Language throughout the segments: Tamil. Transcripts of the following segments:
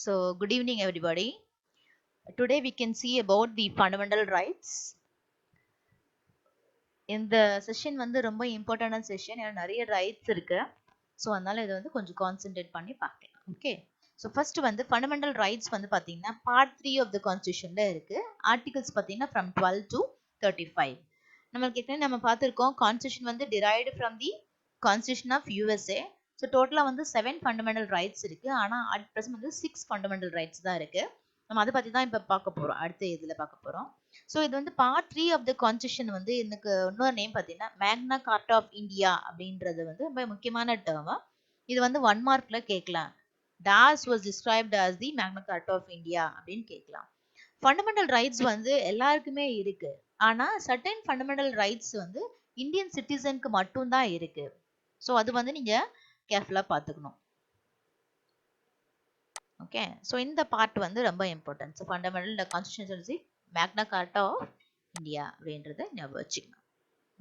So, good evening, everybody. Today we can see about the fundamental rights. இந்த செஷன் வந்து ரொம்ப இம்பார்ட்டன்டான செஷன். ஏன்னா நிறைய ரைட்ஸ் இருக்கு. ஸோ அதனால இதை வந்து கொஞ்சம் கான்சென்ட்ரேட் பண்ணி பார்க்கலாம். ஓகே. ஸோ ஃபர்ஸ்ட் வந்து ஃபண்டமெண்டல் ரைட்ஸ் வந்து பார்த்தீங்கன்னா பார்ட் 3 ஆஃப் த கான்ஸ்டியூஷன்ல இருக்கு. ஆர்டிகல்ஸ் பார்த்தீங்கன்னா ஃப்ரம் 12 to 35. நம்மளுக்கு ஏற்கனவே நம்ம பார்த்துருக்கோம் கான்ஸ்டியூஷன் வந்து derived from the constitution of USA. So டோட்டலாக வந்து 7 ஃபண்டமெண்டல் ரைட்ஸ் இருக்கு. ஆனால் அட் ப்ரெசென்ட் வந்து 6 ஃபண்டமெண்டல் ரைட்ஸ் தான் இருக்கு. நம்ம அதை பற்றி தான் இப்போ பார்க்க போகிறோம். அடுத்த இதில் பார்க்க போகிறோம். ஸோ இது வந்து பார்ட் 3 ஆஃப் த கான்ஸ்டியூஷன் வந்து எனக்கு இன்னொரு நேம் பார்த்தீங்கன்னா மேக்னா கார்ட்டா ஆஃப் இந்தியா அப்படின்றது வந்து ரொம்ப முக்கியமான டேர்ம். இது வந்து 1 மார்க்ல கேட்கலாம். டாஸ் வாஸ் டிஸ்கிரைப்ட் as தி மேக்னா கார்ட்டா ஆஃப் இந்தியா அப்படின்னு கேட்கலாம். ஃபண்டமெண்டல் ரைட்ஸ் வந்து எல்லாருக்குமே இருக்கு. ஆனா சர்டன் ஃபண்டமெண்டல் ரைட்ஸ் வந்து இந்தியன் சிட்டிசனுக்கு மட்டும்தான் இருக்கு. ஸோ அது வந்து நீங்க கேர்ஃபுல்லா பார்த்துக்கணும். ஓகே. ஸோ இந்த பார்ட் வந்து ரொம்ப இம்பார்ட்டன்ட். ஸோ ஃபண்டமெண்டல் கான்ஸ்டியூஷன் மேக்னா கார்ட்டா ஆஃப் இந்தியா அப்படின்றத ஞாபகம் வச்சுக்கணும்.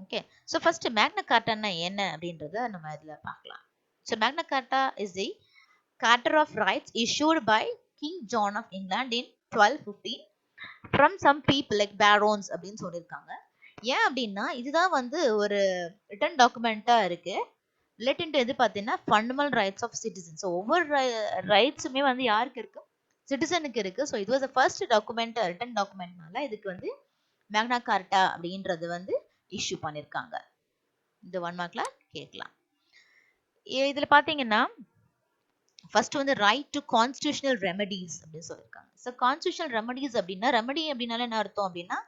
ஓகே. ஸோ ஃபர்ஸ்ட் மேக்னா கார்ட்டானா என்ன அப்படின்றத நம்ம இதில் பார்க்கலாம். So Magna Carta is the Charter of Rights issued by King John of England in 1215 from some people like barons அப்படின்னு சொல்லியிருக்காங்க. ஏன் அப்படின்னா இதுதான் வந்து ஒரு ரிட்டன் டாக்குமெண்டா இருக்கு. ரிலேட்டட் எது பார்த்தீங்கன்னா fundamental rights of citizen. So ஒவ்வொரு ரைட்ஸுமே வந்து யாருக்கு இருக்கு? சிட்டிசனுக்கு இருக்கு. ஸோ இது வாஸ் ஃபர்ஸ்ட் டாக்குமெண்ட் ரிட்டன் டாக்குமெண்ட்னால இதுக்கு வந்து மேக்னா கார்ட்டா அப்படின்றது வந்து இஷ்யூ பண்ணியிருக்காங்க. இந்த 1 மார்க்ல கேட்கலாம். இதுல பாத்தீங்கன்னா ஃபர்ஸ்ட் வந்து ரைட் டு கான்ஸ்டியூஷனல் ரெமடிஸ் அப்படின்னு சொல்லியிருக்காங்க. ஸோ கான்ஸ்டியூஷனல் ரெமடிஸ் அப்படின்னா ரெமடி அப்படின்னால என்ன அர்த்தம் அப்படின்னா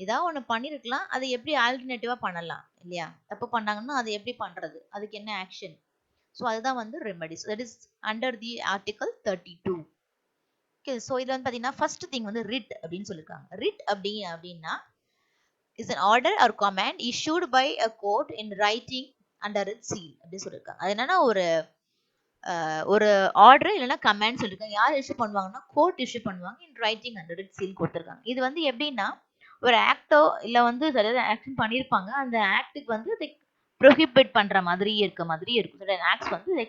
ஏதாவது ஒன்று பண்ணியிருக்கலாம், அதை எப்படி ஆல்டர்னேட்டிவா பண்ணலாம் இல்லையா? தப்பு பண்ணாங்கன்னா அதை எப்படி பண்றது, அதுக்கு என்ன ஆக்ஷன். ஸோ அதுதான் வந்து remedies. That is under the article 32. Okay. So இதுல வந்து பாத்தீங்கன்னா ஃபர்ஸ்ட் திங் வந்து ரிட் அப்படின்னு சொல்லியிருக்காங்க. ரிட் அப்படின்னா is an order or command issued by a court in writing under its seal அப்படின்னு சொல்லியிருக்காங்க. அது என்னன்னா ஒரு ஆர்டர் இல்லைன்னா கமாண்ட் சொல்லியிருக்காங்க. யார் இஷ்யூ பண்ணுவாங்கன்னா கோர்ட் இஷ்யூ பண்ணுவாங்க. In writing under it seal கொடுத்துருக்காங்க. இது வந்து எப்படின்னா ஒரு ஆக்டோ இல்லை வந்து ஆக்ஷன் பண்ணியிருப்பாங்க. அந்த ஆக்டுக்கு வந்து ப்ரொஹிபிட் பண்ற மாதிரி இருக்க மாதிரி இருக்கும். ஆக்ட்ஸ் வந்து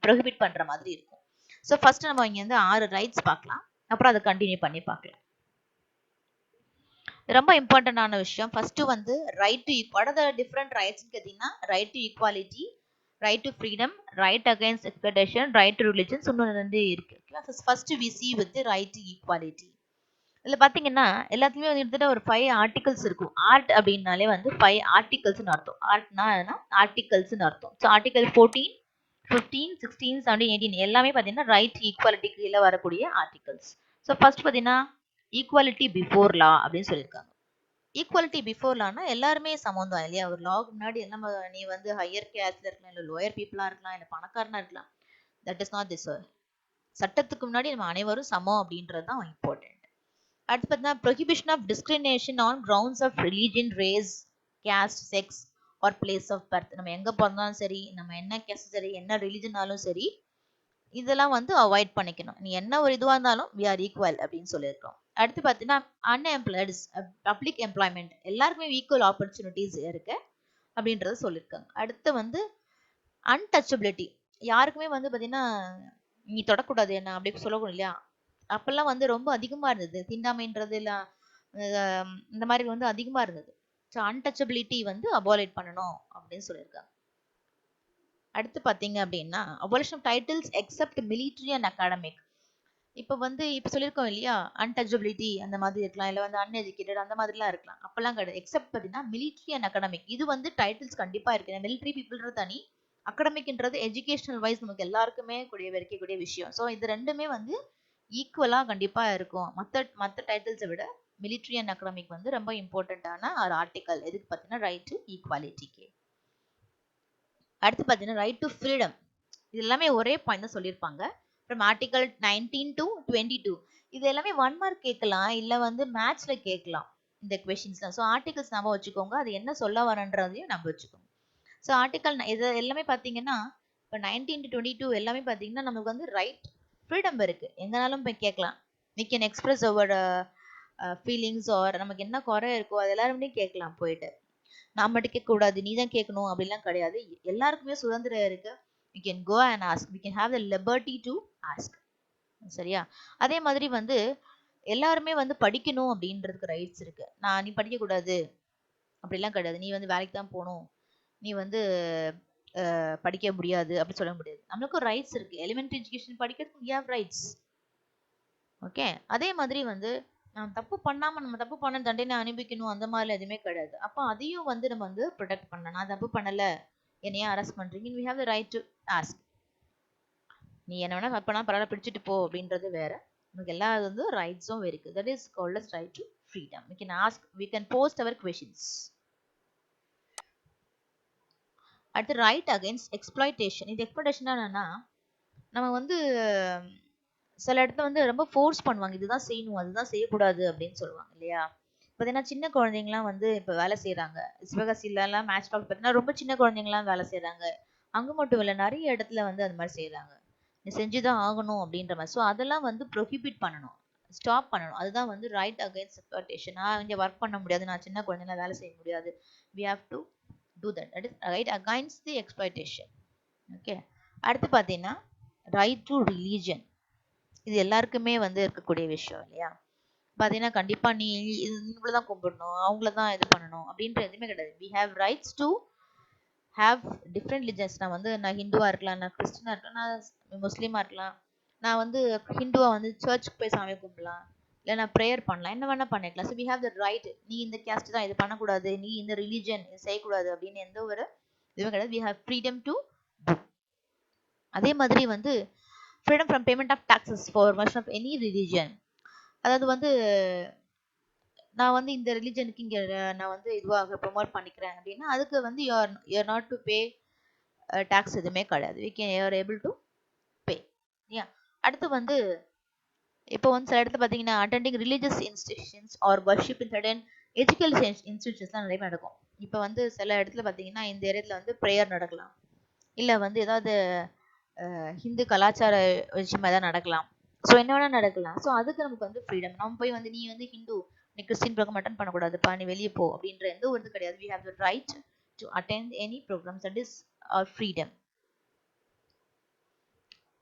ப்ரொஹிபிட் பண்ற மாதிரி இருக்கும். ஸோ ஃபர்ஸ்ட் நம்ம இங்க வந்து 6 ரைட்ஸ் பார்க்கலாம். அப்புறம் அதை கண்டினியூ பண்ணி பார்க்கலாம். ரொம்ப இம்பார்ட்டன்டான விஷயம். ஃபர்ஸ்ட் வந்து right to what are the different rights கேட்டீங்கன்னா right to equality, right to freedom, right against exploitation, right to religion இன்னொன்று வந்து இருக்கு. First we see with right to equality. இதுல பாத்தீங்கன்னா எல்லாத்துலயுமே வந்து கிட்டத்தட்ட ஒரு 5 ஆர்டிகல்ஸ் இருக்கும். ஆர்ட் அப்படின்னாலே வந்து 5 ஆர்டிகல்ஸ்னு அர்த்தம். ஆர்ட்னா ஆர்டிகல்ஸ்னு அர்த்தம். ஸோ ஆர்டிகல் 14, 15, 16, 17, 18 எல்லாமே பாத்தீங்கன்னா ரைட் ஈக்வாலிட்டி கீழே வரக்கூடிய ஆர்டிகல்ஸ். ஸோ ஃபர்ஸ்ட் பாத்தீங்கன்னா ஈக்வாலிட்டி பிஃபோர் லா அப்படின்னு சொல்லியிருக்காங்க. ஈக்குவாலிட்டி பிஃபோர் லானா எல்லாருமே சமம் தான் இல்லையா? ஒரு லாக்கு முன்னாடி நம்ம நீ வந்து ஹையர் கேஸ்ட்ல இருக்கலாம், இல்லை லோயர் பீப்புளா இருக்கலாம், இல்லை பணக்காரனா இருக்கலாம். That is not this. சட்டத்துக்கு முன்னாடி நம்ம அனைவரும் சமம் அப்படின்றது தான் இம்பார்ட்டன்ட். அடுத்து பார்த்தீங்கன்னா prohibition of discrimination on grounds of religion, race, caste, sex or place of birth. நம்ம எங்க பிறந்தாலும் சரி, நம்ம என்ன கேஸ்ட் சரி, என்ன ரிலீஜனாலும் சரி, இதெல்லாம் வந்து அவாய்ட் பண்ணிக்கணும். நீ என்ன ஒரு இதுவாக இருந்தாலும் வி ஆர் ஈக்குவல் அப்படின்னு சொல்லியிருக்கோம். அடுத்து பார்த்தீங்கன்னா அன்எம்ப்ளாய்டு பப்ளிக் எம்ப்ளாய்மெண்ட் எல்லாருக்குமே ஈக்குவல் ஆப்பர்ச்சுனிட்டிஸ் இருக்கு அப்படின்றத சொல்லியிருக்காங்க. அடுத்து வந்து அன்டச்சபிலிட்டி, யாருக்குமே வந்து பார்த்தீங்கன்னா நீ தொடக்கூடாது என்ன அப்படி சொல்லக்கூடாது இல்லையா? அப்பெல்லாம் வந்து ரொம்ப அதிகமா இருந்தது தீண்டாமைன்றது இல்லை, இந்த மாதிரி வந்து அதிகமா இருந்தது. ஸோ அன்டச்சபிலிட்டி வந்து அபாலிட் பண்ணணும் அப்படின்னு சொல்லியிருக்காங்க. அடுத்து பார்த்தீங்க அப்படின்னா abolition of titles except military and academic. இப்போ சொல்லியிருக்கோம் இல்லையா, அன்டச்சபிலிட்டி அந்த மாதிரி இருக்கலாம், இல்லை வந்து அன்எஜுகேட்டட் அந்த மாதிரிலாம் இருக்கலாம். அப்பெல்லாம் கிடையாது. எக்ஸப்ட் பார்த்தீங்கன்னா மிலிட்ரி அண்ட் அகாடமிக். இது வந்து டைட்டில்ஸ் கண்டிப்பாக இருக்கு. மிலிட்ரி பீப்புள்ன்றது தனி, அகாடமிக்ன்றது எஜுகேஷனல் வைஸ் நமக்கு எல்லாருக்குமே இருக்கக்கூடிய விஷயம். ஸோ இது ரெண்டுமே வந்து ஈக்குவலாக கண்டிப்பாக இருக்கும். மற்ற டைட்டில்ஸை விட மிலிட்ரி அண்ட் அகாடமிக் வந்து ரொம்ப இம்பார்ட்டண்ட்டான ஒரு ஆர்டிக்கல். எதுக்கு பார்த்தீங்கன்னா ரைட் டு ஈக்குவாலிட்டிக்கு. அடுத்து பார்த்தீங்கன்னா ரைட் டு ஃப்ரீடம். இது எல்லாமே ஒரே பாயிண்ட் தான் சொல்லியிருப்பாங்க. From article 19 to 22. இது எல்லாமே 1 மார்க் கேட்கலாம், இல்லை வந்து மேட்ச்ல கேட்கலாம் இந்த கொஸ்டின்ஸ்லாம். ஸோ ஆர்டிகல்ஸ் நம்ம வச்சுக்கோங்க, அது என்ன சொல்ல வரன்றதையும் நம்ம வச்சுக்கோங்க. ஸோ ஆர்டிகல் இது எல்லாமே பார்த்தீங்கன்னா இப்போ 19 to 22 எல்லாமே பார்த்தீங்கன்னா நமக்கு வந்து ரைட் ஃப்ரீடம் இருக்கு. எங்கனாலும் போய் கேட்கலாம். We can express our feelings or நமக்கு என்ன குறை இருக்கோ அது எல்லாருமே கேட்கலாம் போயிட்டு. நான் மட்டும் கேட்கக்கூடாது, நீ தான் கேட்கணும் அப்படிலாம் கிடையாது. எல்லாருக்குமே சுதந்திரம் இருக்கு. We can go and ask. We can have the liberty to ask. சரியா? அதே மாதிரி வந்து எல்லாருமே வந்து படிக்கணும் அப்படின்றதுக்கு ரைட்ஸ் இருக்கு. நீ படிக்க கூடாது அப்படிலாம் கிடையாது. நீ வந்து வேலைக்கு தான் போகணும், நீ வந்து படிக்க முடியாது அப்படி சொல்ல முடியாது. நம்மளுக்கும் ரைட்ஸ் இருக்கு. எலிமெண்டரி எஜுகேஷன் படிக்கிறதுக்கு we have rights. ஓகே, அதே மாதிரி வந்து நம்ம தப்பு பண்ண தண்டனை அனுபவிக்கணும் அந்த மாதிரி எதுவுமே கிடையாது. அப்போ அதையும் வந்து நம்ம வந்து ப்ரொடெக்ட் பண்ணலாம். நான் தப்பு பண்ணல, என்னைய அரெஸ்ட் பண்றீங்க, we have the right to ask. நீ என்ன வேணா தப்பு பண்ணா பரவாயில்ல, பிடிச்சிட்டு போ அப்படின்றது வேற. நமக்கு எல்லா வந்து ரைட்ஸும் இருக்கு. That is called as right to freedom. we can ask, we can post our questions. அடுத்து ரைட் அகைன்ஸ்ட் எக்ஸ்ப்ளாய்டேஷன். இது எக்ஸ்ப்ளாய்டேஷன் என்னன்னா, நம்ம வந்து சில இடத்துல வந்து ரொம்ப ஃபோர்ஸ் பண்ணுவாங்க, இதுதான் செய்யணும் அதுதான் செய்யக்கூடாது அப்படின்னு சொல்லுவாங்க இல்லையா? பார்த்தீங்கன்னா சின்ன குழந்தைங்கலாம் வந்து இப்போ வேலை செய்கிறாங்க. சிவகாசிலலாம் மேட்ச் டாக் பார்த்தீங்கன்னா ரொம்ப சின்ன குழந்தைங்கலாம் வேலை செய்கிறாங்க. அங்கே மட்டும் இல்லை, நிறைய இடத்துல வந்து அது மாதிரி செய்கிறாங்க. நீ செஞ்சுதான் ஆகணும் அப்படின்ற மாதிரி. ஸோ அதெல்லாம் வந்து ப்ரொஹிபிட் பண்ணணும், ஸ்டாப் பண்ணணும். அதுதான் வந்து ரைட் அகைன்ஸ்ட் எக்ஸ்ப்ளாய்டேஷன். நான் இங்கே ஒர்க் பண்ண முடியாது, நான் சின்ன குழந்தைங்களாம் வேலை செய்ய முடியாது. we have to do that. That is right against the exploitation. Okay, அடுத்து பார்த்தீங்கன்னா ரைட் டு ரிலீஜன். இது எல்லாருக்குமே வந்து இருக்கக்கூடிய விஷயம் இல்லையா? பார்த்தீங்கன்னா கண்டிப்பா நீ இவங்கள தான் கும்பிடணும், அவங்கள தான் இது பண்ணணும் அப்படின்ற எதுவுமே கிடையாது. we have rights to have different religions. நான் ஹிந்துவா இருக்கலாம், நான் கிறிஸ்டினா இருக்கலாம், நான் முஸ்லீமா இருக்கலாம், நான் வந்து ஹிந்துவா வந்து சர்ச்சுக்கு போய் சாமி கும்பிடலாம், இல்லை நான் ப்ரேயர் பண்ணலாம், என்ன வேணா பண்ணிக்கலாம். So we have the right. நீ இந்த கேஸ்ட் தான் இது பண்ணக்கூடாது, நீ இந்த ரிலீஜன் இது செய்யக்கூடாது அப்படின்னு எந்த ஒரு இதுவும் கிடையாது. we have freedom to do. அதே மாதிரி வந்து freedom from payment of taxes for worship of any religion. அதாவது வந்து நான் வந்து இந்த ரிலிஜனுக்கு இங்கே நான் வந்து இதுவாக ப்ரொமோட் பண்ணிக்கிறேன் அப்படின்னா அதுக்கு வந்து you are not to pay tax எதுவுமே கிடையாது. You are able to pay. அடுத்து வந்து இப்போ வந்து சில இடத்துல பார்த்தீங்கன்னா attending religious institutions or worship in certain education இன்ஸ்டிடியூஷன்ஸ்லாம் நிறைய நடக்கும். இப்போ வந்து சில இடத்துல பார்த்தீங்கன்னா இந்த ஏரியாவில் வந்து ப்ரேயர் நடக்கலாம், இல்லை வந்து ஏதாவது ஹிந்து கலாச்சார விஷயமா ஏதாவது நடக்கலாம். ஸோ என்ன வேணா நடக்கலாம். ஸோ அதுக்கு நமக்கு வந்து ஃப்ரீடம். நம்ம போய் வந்து நீ வந்து ஹிந்து, நீ கிறிஸ்டின் ப்ரோக்ராம் அட்டன் பண்ணக்கூடாதுப்பா, நீ வெளியே போ அப்படின்ற எந்த ஒரு இது கிடையாது. we have the right to attend any programs. that is our freedom.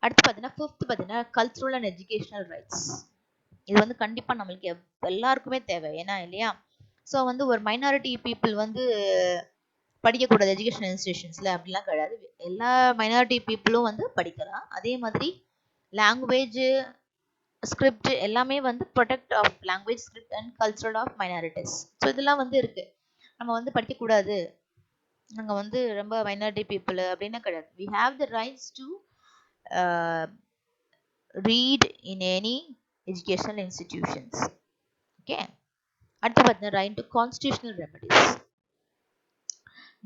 அடுத்து பார்த்தீங்கன்னா ஃபிஃப்த் பார்த்தீங்கன்னா கல்ச்சுரல் அண்ட் எஜுகேஷனல் ரைட்ஸ். இது வந்து கண்டிப்பாக நம்மளுக்கு எல்லாருக்குமே தேவை, ஏன்னா இல்லையா? ஸோ வந்து ஒரு மைனாரிட்டி பீப்புள் வந்து படிக்கக்கூடாது எஜுகேஷன் இன்ஸ்டிடியூஷன்ஸில் அப்படிலாம் கிடையாது. எல்லா மைனாரிட்டி பீப்புளும் வந்து படிக்கலாம். அதே மாதிரி லாங்குவேஜ் ஸ்கிரிப்ட் எல்லாமே வந்து protect of language script and cultural of minorities. So இதெல்லாம் வந்து இருக்கு. நம்ம வந்து படிக்கக்கூடாது, நாங்கள் வந்து ரொம்ப மைனாரிட்டி பீப்புள் அப்படின்னு கிடையாது. we have the rights to read in any educational institutions. Okay, அடுத்து பார்த்தீங்கன்னா right to constitutional remedies.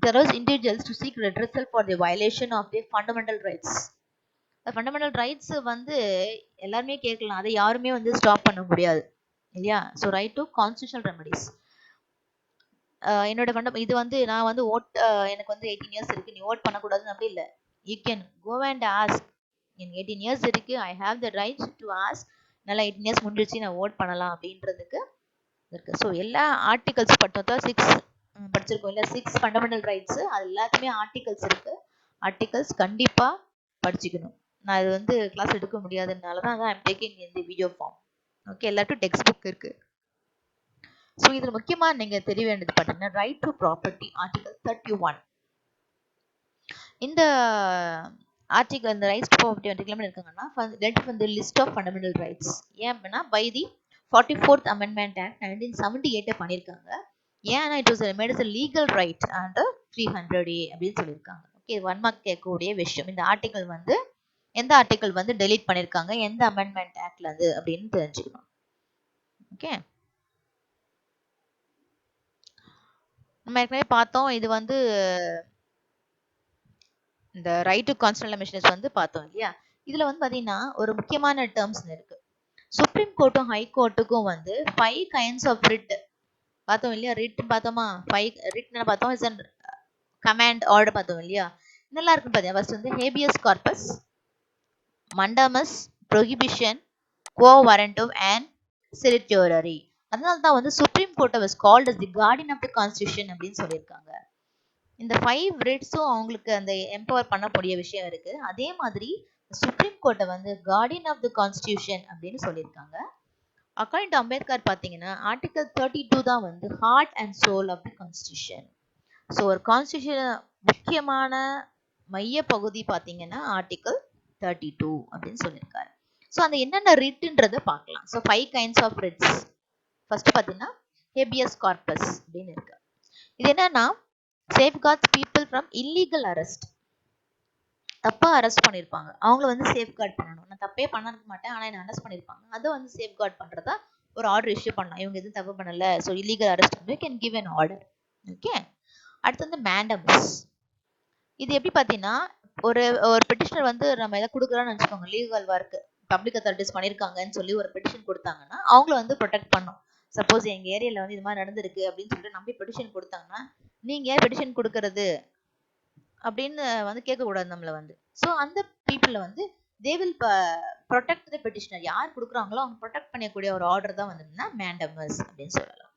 there are individuals to seek redressal for the violation of their fundamental rights. Fundamental rights வந்து எல்லாருமே கேட்கலாம், அதை யாருமே வந்து ஸ்டாப் பண்ண முடியாது இல்லையா? So right to constitutional remedies. என்னோட இது வந்து நான் வந்து எனக்கு வந்து 18 இயர்ஸ் இருக்கு, நீ ஓட் பண்ணக்கூடாதுன்னு அப்படி இல்லை. You can go and ask, எனக்கு 18 இயர்ஸ் இருக்கு, I have the right to ask, நல்லா 18 இயர்ஸ் முடிஞ்சிச்சு நான் ஓட் பண்ணலாம் அப்படின்றதுக்கு இருக்கு. ஸோ எல்லா ஆர்டிகல்ஸ் படித்தோம், 6 படிச்சிருக்கோம் இல்லை, 6 ஃபண்டமெண்டல் ரைட்ஸ், அது எல்லாத்துக்குமே ஆர்டிகல்ஸ் இருக்கு. ஆர்டிகல்ஸ் கண்டிப்பாக படிச்சுக்கணும். நான் இது வந்து கிளாஸ் எடுக்க முடியாதுனால தான் ஐம் டேக்கிங் இந்த வீடியோ ஃபார்ம். ஓகே, எல்லாருக்கும் டெக்ஸ்ட் புக் இருக்கு. ஸோ இதில் முக்கியமாக நீங்கள் தெரிய வேண்டியது பார்த்தீங்கன்னா ரைட் டு ப்ராப்பர்ட்டி ஆர்டிகல் 31. இந்த ஆர்டிகல் இந்த ரைட்ஸ் டு ப்ராப்பர்ட்டி ஆர்டிகல் இருக்காங்கன்னா let from the list of fundamental rights. ஏன் அப்படின்னா by the 44th amendment act 1978 பண்ணியிருக்காங்க. ஏன்னா it was made as a legal right under 300A அப்படின்னு சொல்லியிருக்காங்க. ஓகே, 1 மார்க் கேட்கக்கூடிய விஷயம். இந்த ஆர்டிகல் வந்து எந்த ஆர்டிகல் வந்து டெலீட் பண்ணியிருக்காங்க, எந்த அமெண்ட்மெண்ட் ஆக்ட்ல அது அப்படின்னு தெரிஞ்சுக்கணும். ஓகே, நம்ம ஏற்கனவே பார்த்தோம், இது வந்து இந்த ரைட் டு கான்ஸ்டிடியூஷனல் மெஷர்ஸ் வந்து பார்த்தோம் இல்லையா? இதுல வந்து பாத்தீங்கன்னா ஒரு முக்கியமான டேர்ம்ஸ் இருக்கு. சுப்ரீம் கோர்ட்டும் ஹை கோர்ட்டுக்கும் வந்து 5 kinds of writ பார்த்தோம் இல்லையா? ரிட் பார்த்தோமா? 5 ரிட் என்ன பார்த்தோம்? இஸ் அன் கமாண்ட் ஆர்டர் பார்த்தோம் இல்லையா? இதெல்லாம் இருக்கு பாத்தீங்க. ஃபர்ஸ்ட் வந்து habeas corpus, mandamus, prohibition, quo warrantum and certiorari. அதனால தான் வந்து supreme court was called as the guardian of the constitution அப்படின்னு சொல்லியிருக்காங்க. இந்த 5 writsம் அவங்களுக்கு அந்த எம்பவர் பண்ணக்கூடிய விஷயம் இருக்கு. அதே மாதிரி சுப்ரீம் கோர்ட்டை வந்து கார்டியன் ஆஃப் தி கான்ஸ்டியூஷன் அப்படின்னு சொல்லியிருக்காங்க. அக்கார்டிங் டு அம்பேத்கர் பார்த்தீங்கன்னா ஆர்டிகல் 32 தான் வந்து heart and soul of the constitution. So ஒரு கான்ஸ்டியூஷன் முக்கியமான மைய பகுதி பார்த்தீங்கன்னா ஆர்டிகல் 32 அப்படின்னு சொல்லியிருக்காரு. ஸோ அந்த என்னென்ன ரிட்ன்றதை பார்க்கலாம். So 5 kinds of writs. First பார்த்தீங்கன்னா ஹேபியஸ் கார்பஸ் அப்படின்னு இருக்கு. இது என்னன்னா safeguards people from illegal arrest. தப்பா அரெஸ்ட் பண்ணியிருப்பாங்க, அவங்கள வந்து சேஃப்கார்ட் பண்ணணும். நான் தப்பே பண்ண மாட்டேன், ஆனால் என்ன அரெஸ்ட் பண்ணியிருப்பாங்க, அதை வந்து சேஃப்கார்ட் பண்ணுறதா ஒரு ஆர்டர் இஷ்யூ பண்ணலாம். இவங்க எதுவும் தப்பு பண்ணல, ஸோ இல்லீகல் அரெஸ்ட் வந்து can give an order. Okay. அடுத்து வந்து மேண்டம்ஸ். இது எப்படி பார்த்தீங்கன்னா ஒரு பெட்டிஷனர் வந்து நம்ம எதாவது கொடுக்குறோன்னு வச்சுக்கோங்க, லீகல் ஒர்க் பப்ளிக் அத்தாரிட்டிஸ் பண்ணியிருக்காங்கன்னு சொல்லி ஒரு பெட்டிஷன் கொடுத்தாங்கன்னா அவங்கள வந்து ப்ரொடெக்ட் பண்ணும். சப்போஸ் எங்கள் ஏரியாவில் வந்து இது மாதிரி நடந்திருக்கு அப்படின்னு சொல்லிட்டு நம்பி பெட்டிஷன் கொடுத்தாங்கன்னா நீங்கள் ஏன் பெட்டிஷன் கொடுக்கறது அப்படின்னு வந்து கேட்கக்கூடாது நம்மளை வந்து. ஸோ அந்த பீப்புளை வந்து they will protect the petitioner. யார் கொடுக்குறாங்களோ அவங்க ப்ரொடெக்ட் பண்ணக்கூடிய ஒரு ஆர்டர் தான் வந்துன்னா மேண்டமஸ் அப்படின்னு சொல்லலாம்.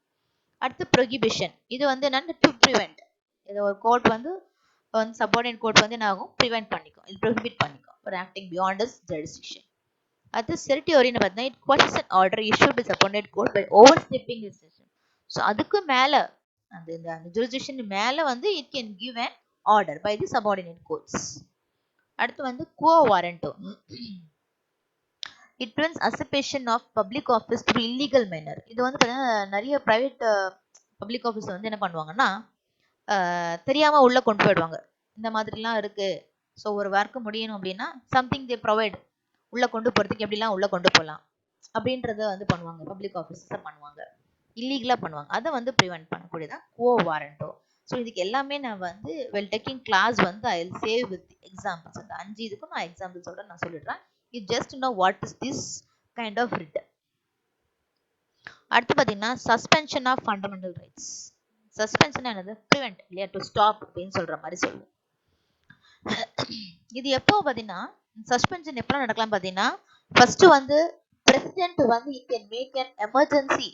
அடுத்து ப்ரொஹிபிஷன். இது வந்து என்னன்னு டு ப்ரிவெண்ட். இது ஒரு கோர்ட் வந்து சப்பார்டினேட் கோர்ட் வந்து என்ன ஆகும், ப்ரிவெண்ட் பண்ணிக்கும், இது ப்ரொஹிபிட் பண்ணிக்கும் ஒரு ஆக்டிங் பியாண்ட் இஸ் ஜுரிஸ்டிக்ஷன். அடுத்து செரிட்டோரியன் பார்த்தீங்கன்னா it questions an order issued by subordinate court by overstepping its decision. So அதுக்கு மேலே அந்த ஜுரிஸ்டிக்ஷன் மேலே வந்து it can give an order by the subordinate courts. அடுத்து வந்து quo warranto. It prevents usurpation of public office through illegal manner. இது வந்து பார்த்தீங்கன்னா நிறைய பிரைவேட் பப்ளிக் ஆஃபீஸ் வந்து என்ன பண்ணுவாங்கன்னா தெரியாம உள்ள கொண்டு போயிடுவாங்க. இந்த மாதிரிலாம் இருக்கு, ஸோ ஒரு ஒர்க் முடியணும் அப்படின்னா சம்திங் தே ப்ரொவைட், உள்ள கொண்டு போறதுக்கு எப்படிலாம் உள்ள கொண்டு போகலாம் அப்படின்றத வந்து பண்ணுவாங்க. பப்ளிக் ஆஃபீஸர்ஸ் பண்ணுவாங்க, இல்லீகலா பண்ணுவாங்க. அதை வந்து ப்ரிவென்ட் பண்ணக்கூடியதான் quo warranto. ஸோ இதுக்கு எல்லாமே நான் வந்து வெல் டேக்கிங் கிளாஸ் வந்து I will save with examples. அந்த 5 இதுக்கும் நான் எக்ஸாம்பிள்ஸோட நான் சொல்லிடுறேன். You just know what is this kind of writ. அடுத்து பார்த்தீங்கன்னா suspension of fundamental rights. Suspension என்னது, ப்ரிவென்ட் இல்லையா, டு ஸ்டாப் அப்படின்னு சொல்ற மாதிரி சொல்லுவோம். இது எப்போ பார்த்தீங்கன்னா சஸ்பென்ஷன் எப்போ நடக்கலாம் பார்த்தீங்கன்னா ஃபர்ஸ்ட் வந்து பிரசிடென்ட் வந்து he can make an emergency.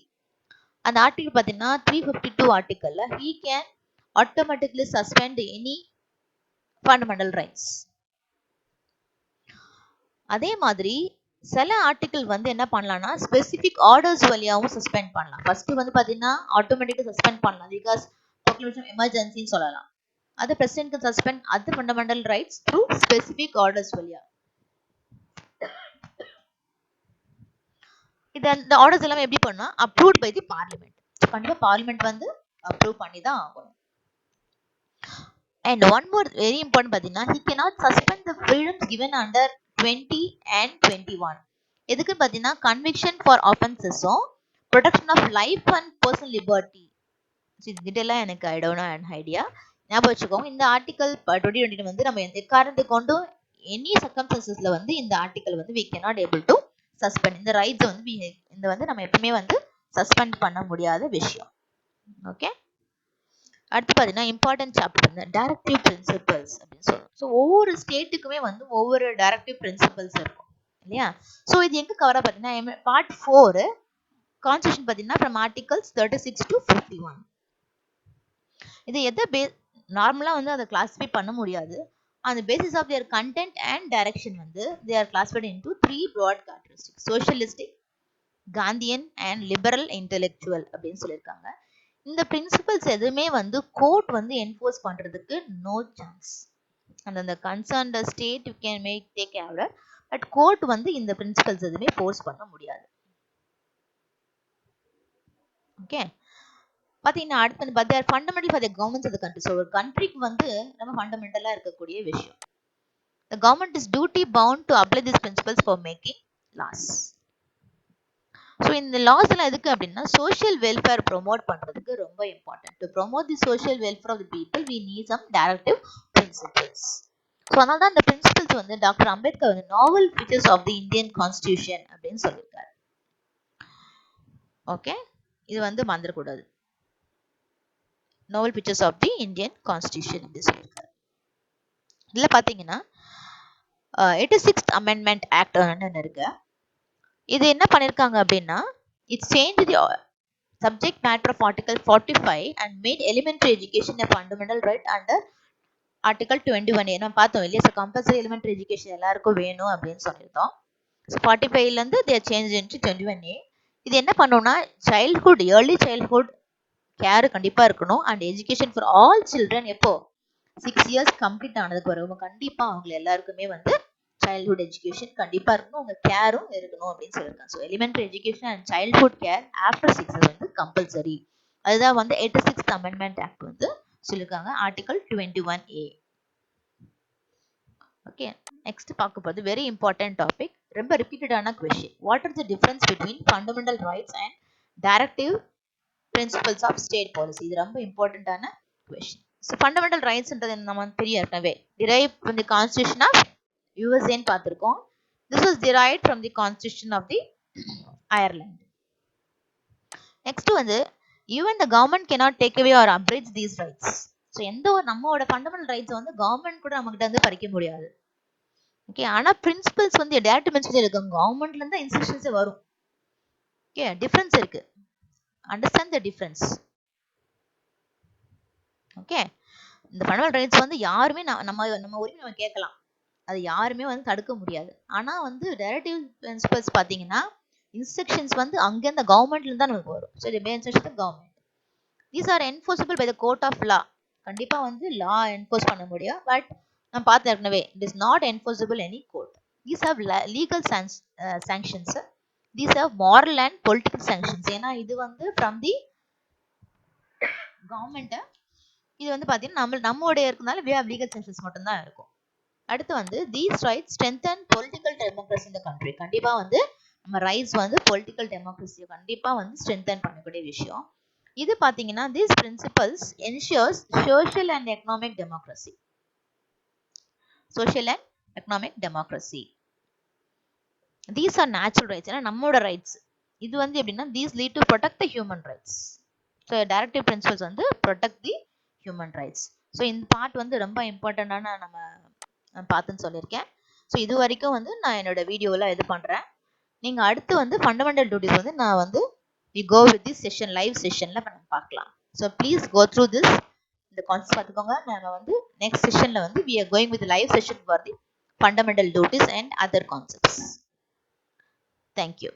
அந்த ஆர்டிகல் பார்த்தீங்கன்னா 352 ஆர்டிகல்ல he can automatically suspend any fundamental rights. அதே மாதிரி சில ஆர்டிகல் வந்து என்ன பண்ணலாம்னா ஸ்பெசிபிக் ஆர்டர்ஸ் வழியாகவும் சஸ்பெண்ட் பண்ணலாம். ஃபர்ஸ்ட் வந்து பார்த்தீங்கன்னா ஆட்டோமேட்டிக்காக சஸ்பெண்ட் பண்ணலாம் பிகாஸ் ப்ரொக்ளமேஷன் எமர்ஜென்சின்னு சொல்லலாம். அது பிரசிடென்ட் சஸ்பெண்ட் அது fundamental rights through specific orders வழியா. இது அந்த ஆர்டர்ஸ் எல்லாமே எப்படி பண்ணா அப்ரூவ்ட் பை தி பார்லிமெண்ட். கண்டிப்பா பார்லிமெண்ட் வந்து அப்ரூவ் பண்ணி தான் ஆகணும். And one more very important பார்த்தீங்கன்னா he cannot suspend the freedoms given under 20 and 21. எதுக்கு பார்த்தீங்கன்னா கன்விக்ஷன் ஃபார் ஆஃபென்சஸும் protection of life and personal liberty. இதெல்லாம் எனக்கு I don't know and idea. ஞாபகம் வச்சுக்கோங்க, இந்த ஆர்டிகல் 2020 வந்து நம்ம எந்த காரணத்தை கொண்டும் எனி சர்க்கம்ஸ்டன்சஸ்ல வந்து இந்த ஆர்டிகல் வந்து we cannot able to suspend. இந்த ரைட்ஸ் வந்து இந்த வந்து நம்ம எப்பவுமே வந்து சஸ்பெண்ட் பண்ண முடியாத விஷயம். ஓகே. அடுத்து பார்த்தீங்கன்னா இம்பார்ட்டன்ட் சாப்டர் வந்து டைரக்டிவ் பிரின்சிபல்ஸ் அப்படின்னு சொல்லுவோம். ஸோ ஒவ்வொரு ஸ்டேட்டுக்குமே வந்து ஒவ்வொரு டைரக்டிவ் பிரின்சிபல்ஸ் இருக்கும் இல்லையா. ஸோ இது எங்க கவரா பார்த்தீங்கன்னா பார்ட் 4 கான்ஸ்டியூஷன் பார்த்தீங்கன்னா ஃப்ரம் ஆர்டிகல்ஸ் 36 to 51. இது எதை நார்மலாக வந்து அதை கிளாஸிஃபை பண்ண முடியாது. அந்த basis of their content and direction வந்து they are classified into 3 broad characteristics: socialistic, Gandhian and liberal intellectual அப்படின்னு சொல்லியிருக்காங்க. இந்த பிரின்சிபல்ஸ் எதுவுமே வந்து கோர்ட் வந்து என்ஃபோர்ஸ் பண்றதுக்கு நோ சான்ஸ். அந்த concerned state can make take order, but court வந்து இந்த பிரின்சிபல்ஸ் எதுவுமே ஃபோர்ஸ் பண்ண முடியாது. ஓகே. பார்த்தீங்கன்னா அடுத்து பார்த்தா fundamental for the governments of the country. So ஒரு கண்ட்ரிக்கு வந்து நம்ம ஃபண்டமெண்டலாக இருக்கக்கூடிய விஷயம். The government is duty bound to apply these principles for making laws. So இந்த லாஸ் எல்லாம் எதுக்கு அப்படின்னா சோஷியல் வெல்ஃபேர் ப்ரொமோட் பண்றதுக்கு ரொம்ப important. To promote the social welfare of the people we need some directive principles. So அதனால தான் இந்த பிரின்சிபல்ஸ் வந்து டாக்டர் அம்பேத்கர் வந்து novel features of the Indian constitution அப்படின்னு சொல்லியிருக்காரு. ஓகே, இது வந்து மறந்துடக்கூடாது. Novel features of the Indian constitution அப்படின்னு சொல்லியிருக்காரு. இதில் பார்த்தீங்கன்னா 86th Amendment Act இருக்கு. இது என்ன பண்ணிருக்காங்க அப்படின்னா it's change the subject matter of article 45 and made elementary education a fundamental right under article 21A நம்ம பார்த்தோம் இல்லையா? ஸோ கம்பல்சரி எலிமெண்ட்ரி எஜுகேஷன் எல்லாருக்கும் வேணும் அப்படின்னு சொல்லியிருந்தோம். ஸோ 45லேருந்து தே சேஞ்ச் இன்ட்டு 21A. இது என்ன பண்ணோம்னா சைல்ட்ஹுட் ஏர்லி சைல்ட்ஹுட் கேர் கண்டிப்பாக இருக்கணும். And education for all children எப்போ 6 இயர்ஸ் கம்ப்ளீட் ஆனதுக்கு வரும் கண்டிப்பாக அவங்க எல்லாருக்குமே வந்து சைல்ட்ஹுட் எஜுகேஷன் கண்டிப்பாக இருக்கணும். உங்கள் கேரும் இருக்கணும் அப்படின்னு சொல்லியிருக்காங்க. So elementary education and childhood care after 6 வந்து கம்பல்சரி. அதுதான் வந்து 86th அமெண்ட்மெண்ட் ஆக்ட் வந்து சொல்லியிருக்காங்க ஆர்டிகல் 21A. ஓகே, நெக்ஸ்ட் பார்க்க போகிறது வெரி இம்பார்ட்டன்ட் டாபிக், ரொம்ப ரிப்பீட்டடான question. What are the difference between fundamental rights and directive principles of state policy? இது ரொம்ப இம்பார்ட்டன்டான கொஸ்டின். ஸோ ஃபண்டமெண்டல் ரைட்ஸ்ன்றது நம்ம தெரியும் ஏற்கனவே, derive from the constitution of யூஎஸ்ஏன்னு பார்த்துருக்கோம். This was derived from the constitution of the Ireland. Next வந்து even the government cannot take away or abridge these rights. So எந்த ஒரு நம்மளோட ஃபண்டமெண்டல் ரைட்ஸ் வந்து கவர்மெண்ட் கூட நம்மகிட்ட வந்து பறிக்க முடியாது. ஓகே, ஆனால் பிரின்சிபல்ஸ் வந்து டேரக்ட் பிரின்சிபல்ஸ் இருக்கும், கவர்மெண்ட்ல இருந்து இன்ஸ்ட்ரக்ஷன்ஸே வரும். ஓகே, டிஃபரன்ஸ் இருக்கு, அண்டர்ஸ்டாண்ட் த டிஃபரன்ஸ். ஓகே, இந்த ஃபண்டமெண்டல் ரைட்ஸ் வந்து யாருமே நம்ம உரிமை நம்ம கேட்கலாம், அது யாருமே வந்து தடுக்க முடியாது. ஆனால் வந்து டைரக்டிவ் பிரின்சிபல்ஸ் பார்த்தீங்கன்னா இன்ஸ்ட்ரக்ஷன்ஸ் வந்து அங்கேருந்து கவர்மெண்ட்லேருந்து தான் நமக்கு வரும். So may instruction government. These are enforceable by the court of law. கண்டிப்பாக வந்து லா என்ஃபோர்ஸ் பண்ண முடியும். பட் நம்ம பார்த்து ஏற்கனவே it is not enforceable any court. These have legal sanctions. These have moral and political sanctions. ஏன்னா இது வந்து ஃப்ரம் தி கவர்மெண்ட்டை, இது வந்து பார்த்தீங்கன்னா நம்மளுடைய இருக்கனால வே ஆஃப் லீகல் சாங்ஷன்ஸ் மட்டும்தான் இருக்கும். அடுத்து வந்து these rights strengthen political democracy in the country. கண்டிப்பாக வந்து நம்ம ரைட்ஸ் வந்து பொலிட்டிக்கல் டெமோக்ரஸியை கண்டிப்பாக வந்து ஸ்ட்ரென்தன் பண்ணக்கூடிய விஷயம். இது பார்த்தீங்கன்னா these principles ensures social and economic democracy. Social and economic democracy. These are natural rights, ஏன்னா நம்மளோட ரைட்ஸ். இது வந்து எப்படின்னா these lead to protect the human rights. So directive principles வந்து protect the human rights. So இந்த பார்ட் வந்து ரொம்ப இம்பார்ட்டண்டான நம்ம பார்த்துன்னு சொல்லியிருக்கேன். ஸோ இது வரைக்கும் வந்து நான் என்னோட வீடியோவில் இது பண்ணுறேன். நீங்கள் அடுத்து வந்து ஃபண்டமெண்டல் டியூட்டிஸ் வந்து நான் வந்து we go with this session, live sessionல நம்ம பார்க்கலாம். So please go through this. இந்த கான்செப்ட் பார்த்துக்கோங்க. நாங்கள் வந்து நெக்ஸ்ட் செஷன்ல வந்து we are going with the live session for the fundamental duties and other concepts. Thank you.